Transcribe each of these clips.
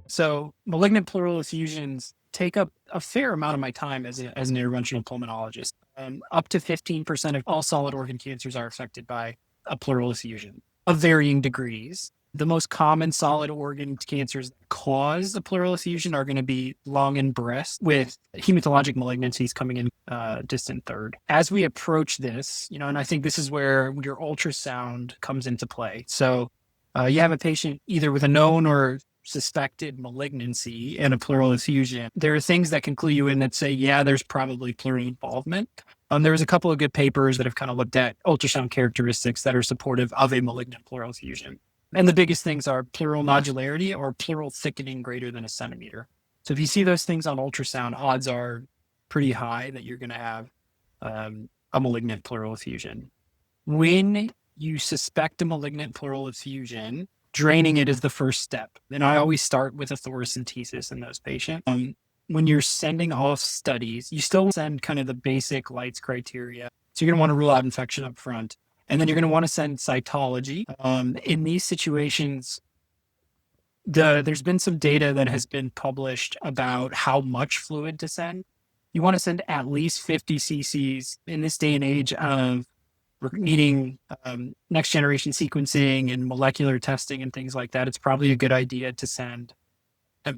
So malignant pleural effusions take up a fair amount of my time as an interventional pulmonologist. Up to 15% of all solid organ cancers are affected by a pleural effusion of varying degrees. The most common solid organ cancers that cause the pleural effusion are going to be lung and breast, with hematologic malignancies coming in distant third. As we approach this, and I think this is where your ultrasound comes into play. So you have a patient either with a known or suspected malignancy and a pleural effusion. There are things that can clue you in that say, yeah, there's probably pleural involvement. There was a couple of good papers that have kind of looked at ultrasound characteristics that are supportive of a malignant pleural effusion. And the biggest things are pleural nodularity or pleural thickening greater than a centimeter. So if you see those things on ultrasound, odds are pretty high that you're going to have a malignant pleural effusion. When you suspect a malignant pleural effusion, draining it is the first step. And I always start with a thoracentesis in those patients. When you're sending off studies, you still send kind of the basic lights criteria. So you're going to want to rule out infection up front. And then you're going to want to send cytology. In these situations, there's been some data that has been published about how much fluid to send. You want to send at least 50 cc's in this day and age of we're needing next generation sequencing and molecular testing and things like that. It's probably a good idea to send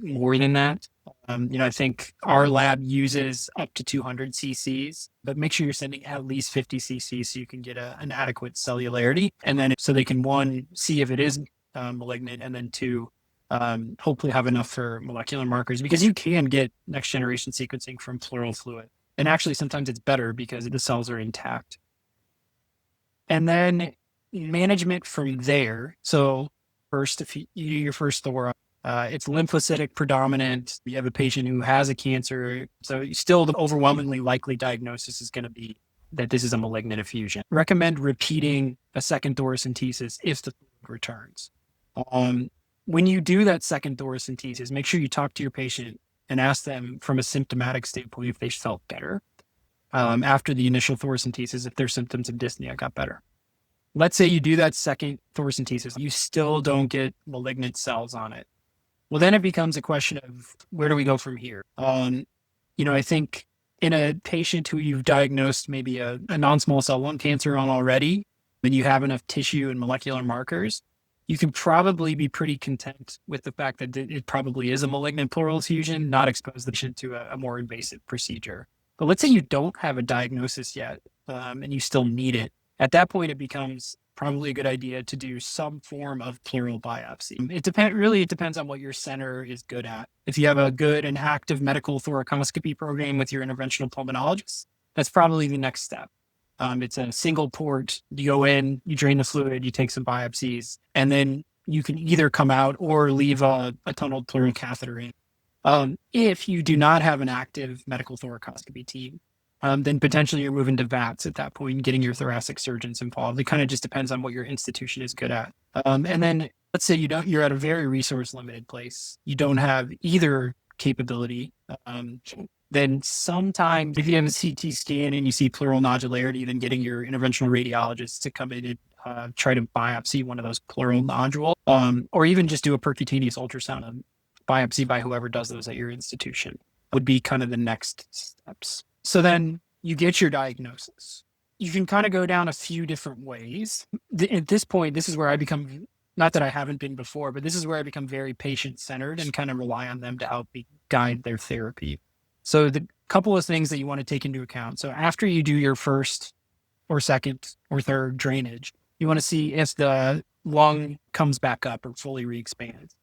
more than that. I think our lab uses up to 200 cc's, but make sure you're sending at least 50 cc's so you can get an adequate cellularity. And then so they can, one, see if it is malignant, and then two, hopefully have enough for molecular markers, because you can get next generation sequencing from pleural fluid. And actually, sometimes it's better because the cells are intact. And then management from there. So first, if you do your first thora, it's lymphocytic predominant. You have a patient who has a cancer. So still the overwhelmingly likely diagnosis is going to be that this is a malignant effusion. Recommend repeating a second thoracentesis if the fluid returns. When you do that second thoracentesis, make sure you talk to your patient and ask them from a symptomatic standpoint if they felt better. After the initial thoracentesis, if their symptoms of dyspnea got better. Let's say you do that second thoracentesis, you still don't get malignant cells on it. Well, then it becomes a question of where do we go from here? I think in a patient who you've diagnosed maybe a non-small cell lung cancer on already, and you have enough tissue and molecular markers, you can probably be pretty content with the fact that it probably is a malignant pleural effusion, not expose the patient to a more invasive procedure. But let's say you don't have a diagnosis yet, and you still need it. At that point, it becomes probably a good idea to do some form of pleural biopsy. It depends on what your center is good at. If you have a good and active medical thoracoscopy program with your interventional pulmonologist, that's probably the next step. It's a single port. You go in, you drain the fluid, you take some biopsies, and then you can either come out or leave a tunneled pleural catheter in. If you do not have an active medical thoracoscopy team, then potentially you're moving to VATS at that point and getting your thoracic surgeons involved. It kind of just depends on what your institution is good at. And then let's say you're at a very resource limited place. You don't have either capability. Then sometimes if you have a CT scan and you see pleural nodularity, then getting your interventional radiologist to come in and try to biopsy one of those pleural nodules, or even just do a percutaneous ultrasound biopsy by whoever does those at your institution would be kind of the next steps. So then you get your diagnosis. You can kind of go down a few different ways. At this point, this is where I become, not that I haven't been before, but this is where I become very patient-centered and kind of rely on them to help me guide their therapy. So the couple of things that you want to take into account. So after you do your first or second or third drainage, you want to see if the lung comes back up or fully re-expands.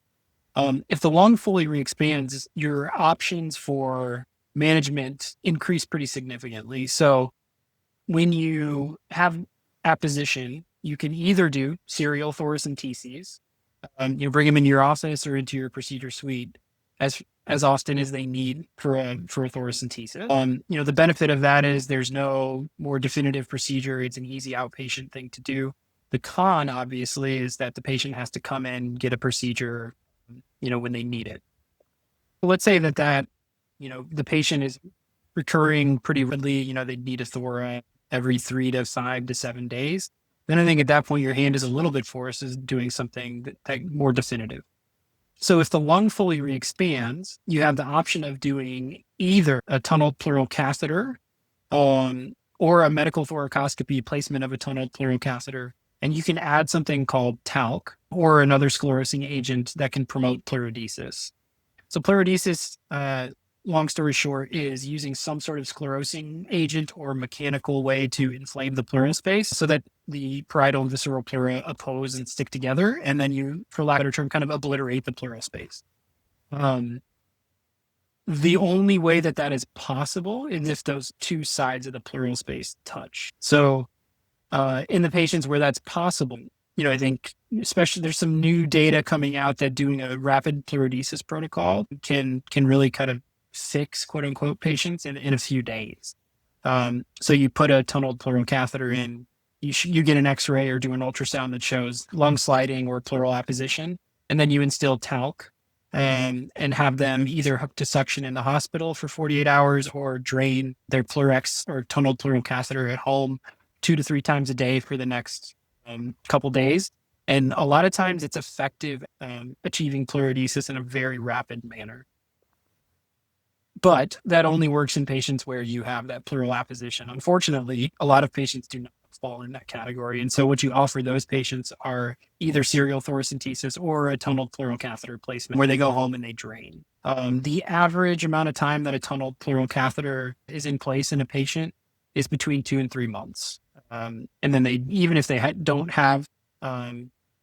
If the lung fully re-expands, your options for management increase pretty significantly. So when you have apposition, you can either do serial thoracenteses, you bring them into your office or into your procedure suite as often as they need for a thoracentesis. The benefit of that is there's no more definitive procedure. It's an easy outpatient thing to do. The con, obviously, is that the patient has to come in, get a procedure, when they need it. Let's say that the patient is recurring pretty readily, they need a thora every 3 to 5 to 7 days. Then I think at that point, your hand is a little bit forced is doing something that more definitive. So if the lung fully re-expands, you have the option of doing either a tunneled pleural catheter or a medical thoracoscopy placement of a tunneled pleural catheter. And you can add something called talc or another sclerosing agent that can promote pleurodesis. So pleurodesis, long story short, is using some sort of sclerosing agent or mechanical way to inflame the pleural space so that the parietal and visceral pleura oppose and stick together. And then you, for lack of a better term, kind of obliterate the pleural space. The only way that that is possible is if those two sides of the pleural space touch. So in the patients where that's possible, I think especially there's some new data coming out that doing a rapid pleurodesis protocol can really kind of fix quote unquote patients in a few days. So you put a tunneled pleural catheter in, you get an X-ray or do an ultrasound that shows lung sliding or pleural apposition, and then you instill talc and have them either hooked to suction in the hospital for 48 hours or drain their Pleurex or tunneled pleural catheter at home 2 to 3 times a day for the next couple days. And a lot of times it's effective achieving pleurodesis in a very rapid manner. But that only works in patients where you have that pleural apposition. Unfortunately, a lot of patients do not fall in that category. And so what you offer those patients are either serial thoracentesis or a tunneled pleural catheter placement where they go home and they drain. The average amount of time that a tunneled pleural catheter is in place in a patient is between 2 and 3 months. And then even if they don't have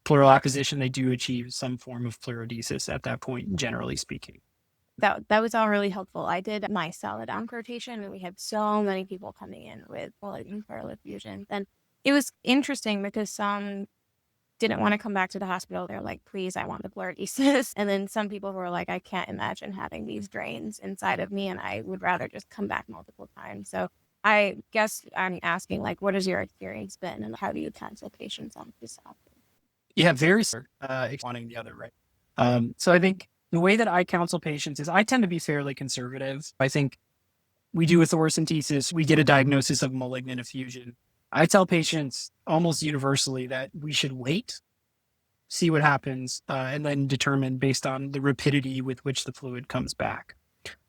pleural apposition, they do achieve some form of pleurodesis at that point, generally speaking. That was all really helpful. I did my solid onc rotation and we had so many people coming in with malignant pleural effusions. And it was interesting because some didn't want to come back to the hospital. They're like, please, I want the pleurodesis. And then some people were like, I can't imagine having these drains inside of me and I would rather just come back multiple times. So I guess I'm asking, like, what has your experience been and how do you counsel patients on this topic? Yeah, very wanting the other, right? So I think the way that I counsel patients is I tend to be fairly conservative. I think we do a thoracentesis, we get a diagnosis of malignant effusion. I tell patients almost universally that we should wait, see what happens, and then determine based on the rapidity with which the fluid comes back.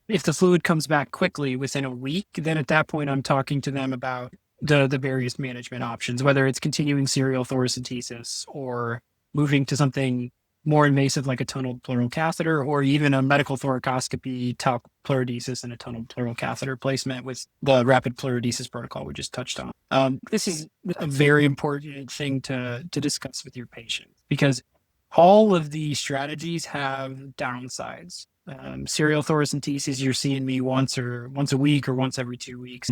If the fluid comes back quickly within a week, then at that point, I'm talking to them about the various management options, whether it's continuing serial thoracentesis or moving to something more invasive like a tunneled pleural catheter, or even a medical thoracoscopy, talc pleurodesis, and a tunneled pleural catheter placement with the rapid pleurodesis protocol we just touched on. This is a very important thing to discuss with your patient because all of these strategies have downsides. Serial thoracentesis, you're seeing me once a week or once every 2 weeks.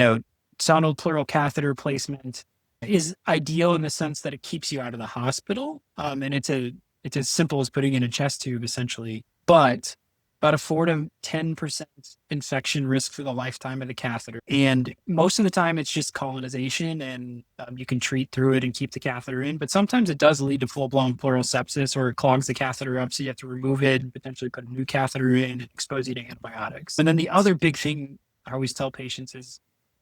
Tunneled pleural catheter placement is ideal in the sense that it keeps you out of the hospital, and it's as simple as putting in a chest tube, essentially. But about a 4 to 10% infection risk for the lifetime of the catheter. And most of the time, it's just colonization, and you can treat through it and keep the catheter in. But sometimes it does lead to full-blown pleural sepsis, or it clogs the catheter up, so you have to remove it and potentially put a new catheter in and expose you to antibiotics. And then the other big thing I always tell patients is,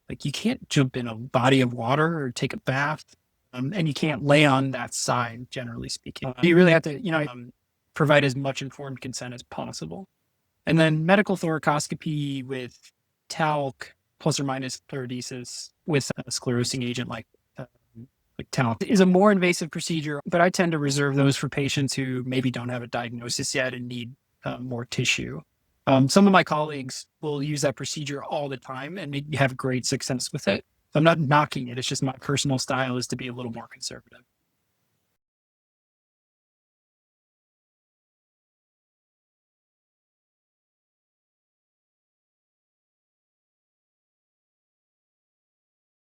like, you can't jump in a body of water or take a bath, and you can't lay on that side, generally speaking. You really have to, provide as much informed consent as possible. And then medical thoracoscopy with talc plus or minus pleurodesis with a sclerosing agent like talc is a more invasive procedure, but I tend to reserve those for patients who maybe don't have a diagnosis yet and need more tissue. Some of my colleagues will use that procedure all the time and have great success with it. I'm not knocking it. It's just my personal style is to be a little more conservative.